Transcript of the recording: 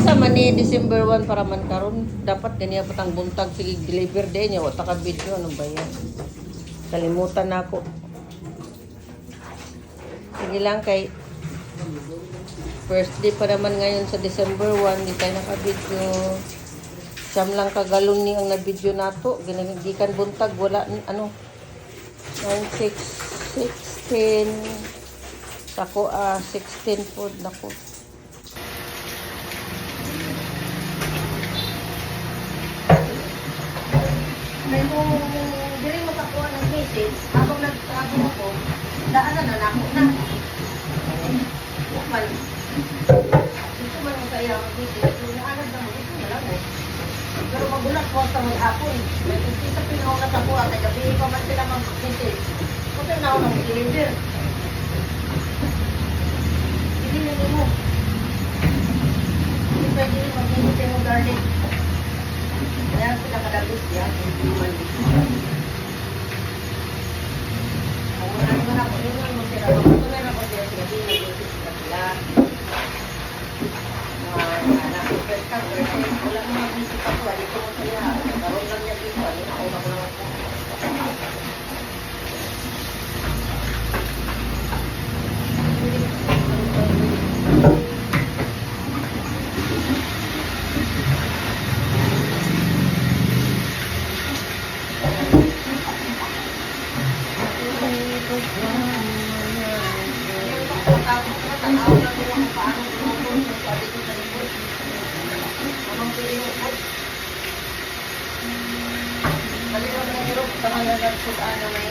Asa man ni December 1 para man karon dapat ganiya patang buntag sige deliver din niya wa ta ka video ano ba yan. Kalimutan na ako. Sige lang kay first day pa naman ngayon sa December 1 di tayo naka-video. Siyam lang kagalon ni ang na-video nato. Ginagikan buntag wala ano 9, 6, 16 Sako 16 food nako. May mo dili mo kakuha ng message habang nagtrabaho ako, daanan na nako na. Bukal. Dito man mo kaya ang message, kung naalad na mo, dito na lang mo. Pero magulat ko sa maghapon. May kasi sa pinahon na takuha, nagabi pa man sila mag-message. Kung na ako nag-deliver. Hindi na mo. Hindi pwede mag-message mo, darling. Kaya sila kadabit yan, hindi man dito. Ang una ko, yun mo sila. Magtutunan ako sila sila, hindi na sila. Mga anak ko, first time, wala mo mag-isip ako, dito mo sila. Karoon lang niya dito, nauna ko lang ako. Sama na nagsutaan na may